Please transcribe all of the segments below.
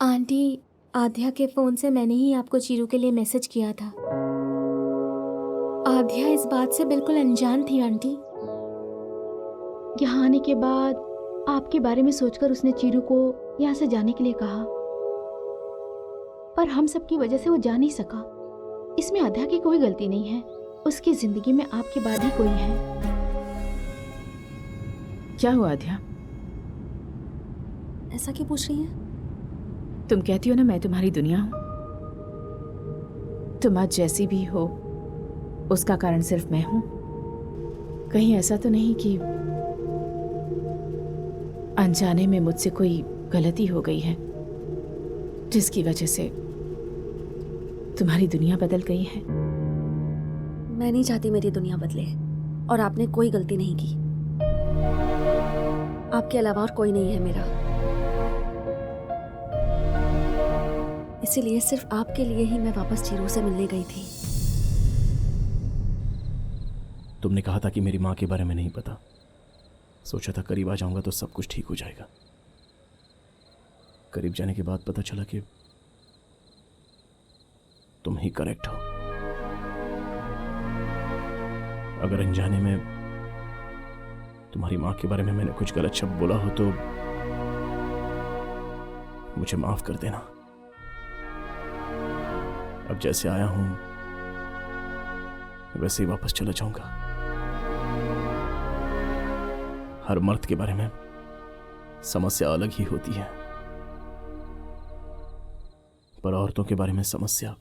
Aunty, आध्या के phone से मैंने ही आपको चीरू के लिए मैसेज किया था। आध्या इस बात से बिल्कुल अनजान थी आंटी। यहाँ आने के बाद आपके बारे में सोचकर उसने चीरू को यहाँ से जाने के लिए कहा, पर हम सबकी वजह से वो जा नहीं सका। इसमें आध्या की कोई गलती नहीं है। उसकी जिंदगी में आपके बाद ही कोई है। क्या हुआ आध्या? ऐसा क्यों पूछ रही हैं? तुम कहती हो ना मैं तुम्हारी दुनिया हूं। तुम आज जैसी भी हो उसका कारण सिर्फ मैं हूं। कहीं ऐसा तो नहीं कि अनजाने में मुझसे कोई गलती हो गई है जिसकी वजह से तुम्हारी दुनिया बदल गई है? मैं नहीं चाहती मेरी दुनिया बदले, और आपने कोई गलती नहीं की। आपके अलावा और कोई नहीं है मेरा, इसीलिए सिर्फ आपके लिए ही मैं वापस चीरू से मिलने गई थी। तुमने कहा था कि मेरी माँ के बारे में नहीं पता। सोचा था करीब आ जाऊंगा तो सब कुछ ठीक हो जाएगा। करीब जाने के बाद पता चला कि तुम ही करेक्ट हो। अगर अनजाने में तुम्हारी माँ के बारे में मैंने कुछ गलत शब्द बोला हो तो मुझे माफ कर देना। अब जैसे आया हूं वैसे ही वापस चला जाऊंगा। हर मर्द के बारे में समस्या अलग ही होती है, पर औरतों के बारे में समस्या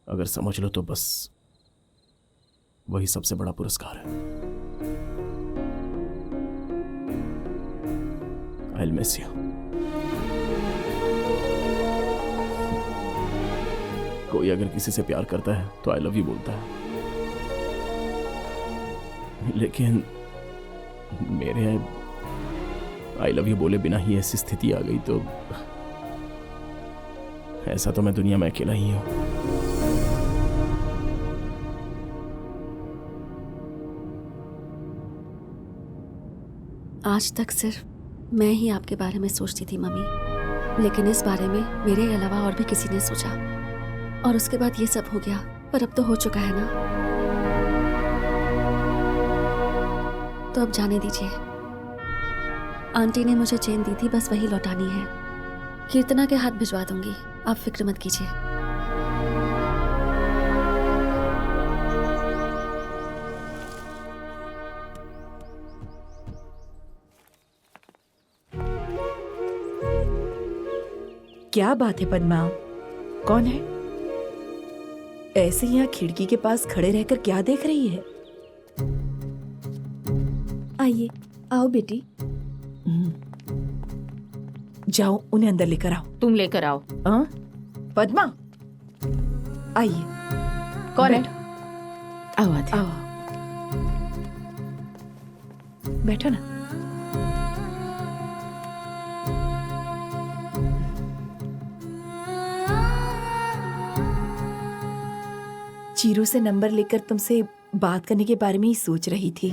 अगर समझ लो तो बस वही सबसे बड़ा पुरस्कार है। I'll miss you. कोई अगर किसी से प्यार करता है तो आई लव यू बोलता है, लेकिन मेरे आई लव यू बोले बिना ही ऐसी स्थिति आ गई तो ऐसा तो मैं दुनिया में अकेला ही हूं। आज तक सिर्फ मैं ही आपके बारे में सोचती थी मम्मी, लेकिन इस बारे में मेरे अलावा और भी किसी ने सोचा, और उसके बाद ये सब हो गया। पर अब तो हो चुका है ना, तो अब जाने दीजिए। आंटी ने मुझे चेन दी थी, बस वही लौटानी है। कीर्तना के हाथ भिजवा दूंगी, आप फिक्र मत कीजिए। क्या बात है पद्मा? कौन है? ऐसे यहाँ खिड़की के पास खड़े रहकर क्या देख रही है? आइए, आओ बेटी। जाओ उन्हें अंदर लेकर आओ। तुम लेकर आओ। पद्मा आइए। कौन है? आओ आध्या। आओ, बैठो ना। चीरू से नंबर लेकर तुमसे बात करने के बारे में ही सोच रही थी।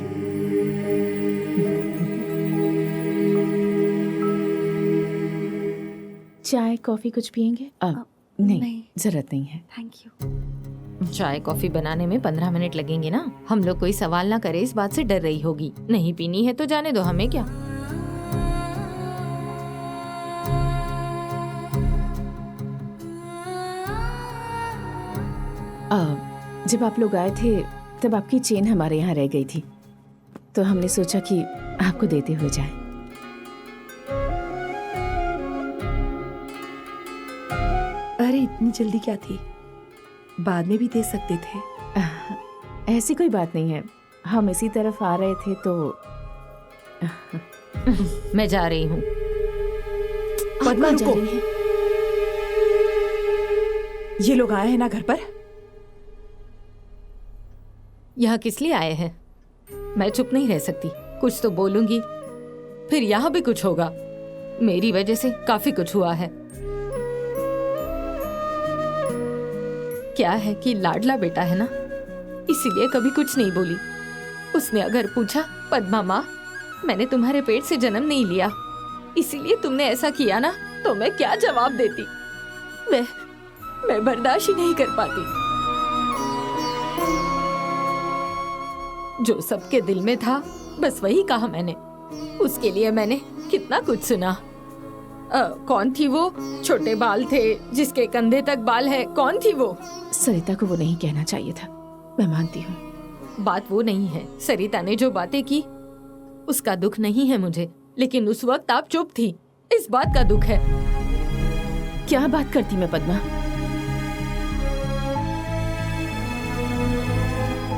चाय कॉफी कुछ पियेंगे? नहीं, जरूरत नहीं है। Thank you. चाय कॉफी बनाने में 15 मिनट लगेंगे ना। हम लोग कोई सवाल ना करे इस बात से डर रही होगी। नहीं पीनी है तो जाने दो, हमें क्या। जब आप लोग आए थे तब आपकी चेन हमारे यहाँ रह गई थी, तो हमने सोचा कि आपको देते हुए जाए। अरे इतनी जल्दी क्या थी? बाद में भी दे सकते थे। ऐसी कोई बात नहीं है, हम इसी तरफ आ रहे थे तो मैं जा रही हूँ। पद्मा रुको। ये लोग आए हैं ना घर पर? यहाँ किस लिए आए हैं? मैं चुप नहीं रह सकती, कुछ तो बोलूंगी। फिर यहाँ भी कुछ होगा। मेरी वजह से काफी कुछ हुआ है। क्या है कि लाडला बेटा है ना, इसीलिए कभी कुछ नहीं बोली। उसने अगर पूछा, पद्मा माँ मैंने तुम्हारे पेट से जन्म नहीं लिया, इसीलिए तुमने ऐसा किया ना, तो मैं क्या जवाब देती? मैं बर्दाश्त ही नहीं कर पाती। जो सबके दिल में था बस वही कहा मैंने। उसके लिए मैंने कितना कुछ सुना। कौन थी वो? छोटे बाल थे, जिसके कंधे तक बाल है, कौन थी वो? सरिता को वो नहीं कहना चाहिए था, मैं मानती हूँ। बात वो नहीं है। सरिता ने जो बातें की उसका दुख नहीं है मुझे, लेकिन उस वक्त आप चुप थी, इस बात का दुख है। क्या बात करती मैं पद्मा?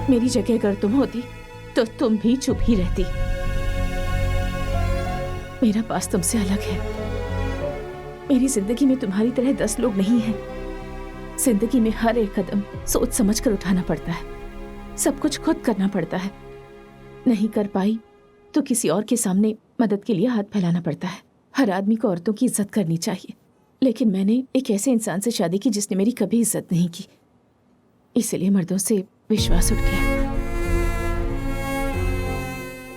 मेरी जगह अगर तुम होती तो तुम भी चुप ही रहती। मेरा पास तुमसे अलग है। मेरी जिंदगी में तुम्हारी तरह 10 लोग नहीं हैं। जिंदगी में हर एक कदम सोच समझ कर उठाना पड़ता है, सब कुछ खुद करना पड़ता है। नहीं कर पाई तो किसी और के सामने मदद के लिए हाथ फैलाना पड़ता है। हर आदमी को औरतों की इज्जत करनी चाहिए, लेकिन मैंने एक ऐसे इंसान से शादी की जिसने मेरी कभी इज्जत नहीं की, इसलिए मर्दों से विश्वास उठ गया।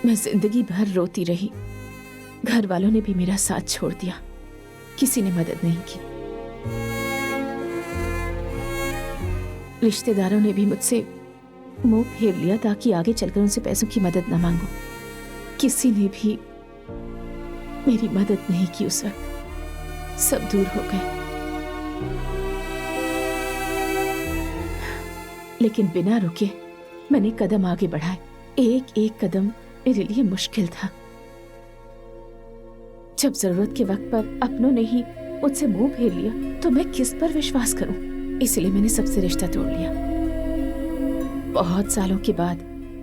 मैं जिंदगी भर रोती रही। घर वालों ने भी मेरा साथ छोड़ दिया, किसी ने मदद नहीं की। रिश्तेदारों ने भी मुझसे मुंह फेर लिया ताकि आगे चलकर उनसे पैसों की मदद न मांगूं। किसी ने भी मेरी मदद नहीं की। उस वक्त सब दूर हो गए, लेकिन बिना रुके मैंने कदम आगे बढ़ाए। एक एक कदम मेरे लिए मुश्किल था। जब जरूरत के वक्त पर अपनों ने ही मुझसे मुंह फेर लिया तो मैं किस पर विश्वास करूं? इसलिए मैंने सबसे रिश्ता तोड़ लिया। बहुत सालों के बाद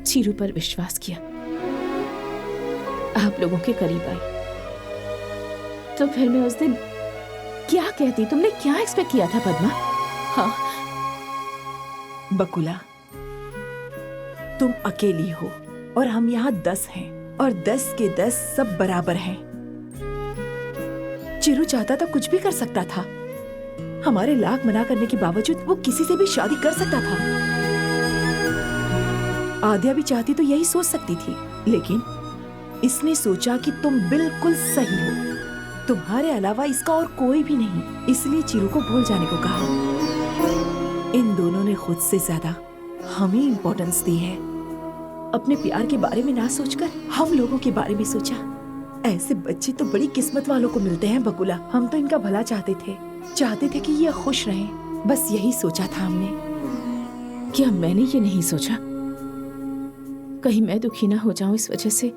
चीरू पर विश्वास किया, आप लोगों के करीब आई। तो फिर मैं उस दिन क्या कहती? तुमने क्या एक्सपेक्ट किया था पद्मा? हाँ बकुला, तुम अकेली हो और हम यहाँ 10 हैं और 10 के 10 सब बराबर हैं। चिरू चाहता तो कुछ भी कर सकता था। हमारे लाख मना करने के बावजूद वो किसी से भी शादी कर सकता था। आद्या भी चाहती तो यही सोच सकती थी, लेकिन इसने सोचा कि तुम बिल्कुल सही हो, तुम्हारे अलावा इसका और कोई भी नहीं, इसलिए चिरू को भूल जाने को कहा। इन दोनों ने खुद से ज्यादा हमें इंपॉर्टेंस दी है। अपने प्यार के बारे में ना सोचकर हम लोगों के बारे में सोचा। ऐसे बच्चे तो बड़ी किस्मत वालों को मिलते हैं बकुला। हम तो इनका भला चाहते थे कि ये खुश रहें, बस यही सोचा था हमने। क्या मैंने ये नहीं सोचा कहीं मैं दुखी ना हो जाऊं इस वजह से?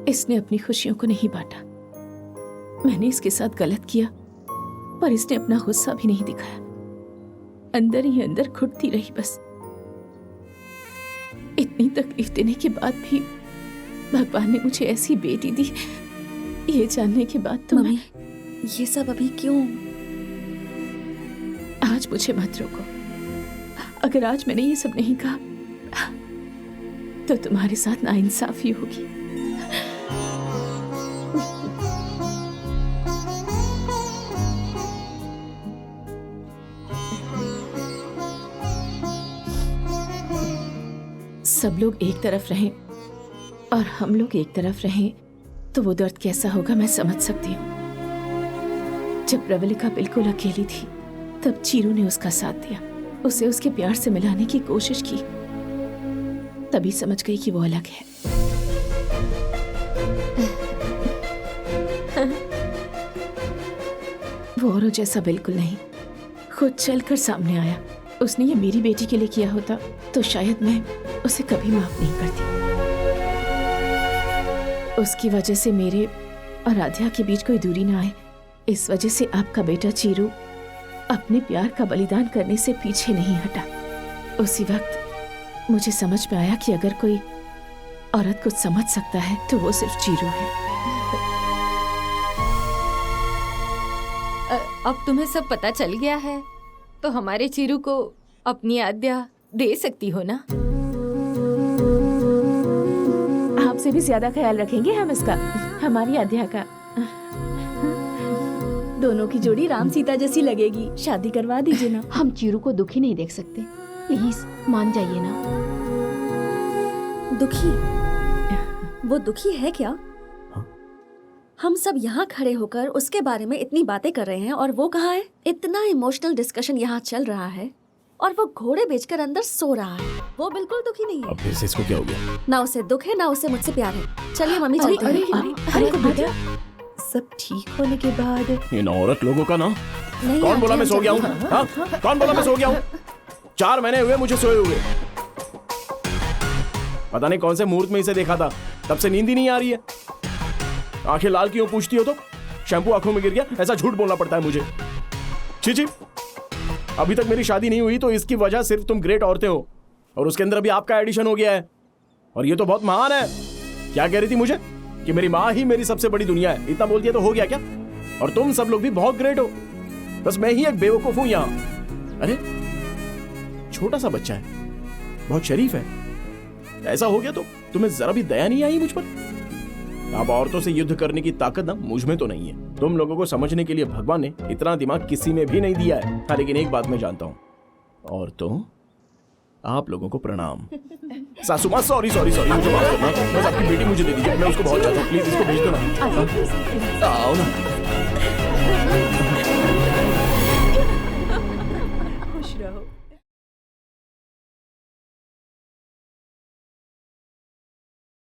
इसने अपनी खुशियों को नहीं बांटा। मैंने इसके साथ गलत किया, पर इसने अपना गुस्सा भी नहीं दिखाया। अंदर ही अंदर घुटती रही बस। इतनी तकलीफ देने के बाद भी भगवान ने मुझे ऐसी बेटी दी, ये जानने के बाद तो मम्मी, ये सब अभी क्यों? आज मुझे मत रोको। अगर आज मैंने ये सब नहीं कहा तो तुम्हारे साथ नाइंसाफी होगी। सब लोग एक तरफ रहें और हम लोग एक तरफ रहें तो वो दर्द कैसा होगा मैं समझ सकती हूँ। जब प्रवलिका बिल्कुल अकेली थी तब चीरू ने उसका साथ दिया, उसे उसके प्यार से मिलाने की कोशिश की, तभी समझ गई कि वो अलग है। वो औरों जैसा बिल्कुल नहीं, खुद चलकर सामने आया। उसने ये मेरी बेटी के लिए किया होता तो शायद मैं उसे कभी माफ नहीं करती। उसकी वजह से मेरे और राधिया के बीच कोई दूरी ना आए, इस वजह से आपका बेटा चीरू अपने प्यार का बलिदान करने से पीछे नहीं हटा। उसी वक्त मुझे समझ में आया कि अगर कोई औरत कुछ समझ सकता है तो वो सिर्फ चीरू है। अब तुम्हें सब पता चल गया है तो हमारे चीरू को अपनी आद्या दे सकती हो ना? आपसे भी ज्यादा ख्याल रखेंगे हम इसका, हमारी आद्या का। दोनों की जोड़ी राम सीता जैसी लगेगी, शादी करवा दीजिए ना। हम चीरू को दुखी नहीं देख सकते, प्लीज मान जाइए ना। दुखी? वो दुखी है क्या? हम सब यहाँ खड़े होकर उसके बारे में इतनी बातें कर रहे हैं और वो कहाँ है? इतना इमोशनल डिस्कशन यहाँ चल रहा है और वो घोड़े बेचकर अंदर सो रहा है। वो बिल्कुल दुखी नहीं है। अब फिर से इसको क्या हो गया? ना उसे दुख है ना उसे मुझसे प्यार है। चलिए मम्मी चलते हैं। अरे सब ठीक होने के बाद इन औरत लोगों का ना। नहीं, कौन आंटी, बोला मैं हम सो गया हूँ? चलते हैं। हाँ? कौन बोला मैं सो गया हूँ? 4 महीने हुए मुझे सोए हुए। पता नहीं कौन से मुहूर्त में इसे देखा था, तब से नींद ही नहीं आ रही है। आंखें लाल क्यों पूछती हो? तो शैम्पू आंखों में गिर गया, ऐसा झूठ बोलना पड़ता है मुझे। छी। अभी तक मेरी शादी नहीं हुई तो इसकी वजह सिर्फ तुम ग्रेट औरतें हो, और उसके अंदर अभी आपका एडिशन हो गया है, और ये तो बहुत महान है। क्या कह रही थी मुझे कि मेरी माँ ही मेरी सबसे बड़ी दुनिया है? इतना बोल दिया तो हो गया क्या? और तुम सब लोग भी बहुत ग्रेट हो, बस मैं ही एक बेवकूफ हूं यहाँ। अरे छोटा सा बच्चा है, बहुत शरीफ है, ऐसा हो गया तो तुम्हें जरा भी दया नहीं आई मुझ पर? अब औरतों से युद्ध करने की ताकत ना मुझ में तो नहीं है। तुम लोगों को समझने के लिए भगवान ने इतना दिमाग किसी में भी नहीं दिया है। हाँ, लेकिन एक बात मैं जानता हूँ, औरतों आप लोगों को प्रणाम। सासू माँ सॉरी मुझे माफ करना, बस आपकी बेटी मुझे दे दीजिए, मैं उसको बहुत चाहता हूँ, प्लीज इसको भेज दो ना। आओ ना। खुश रहो।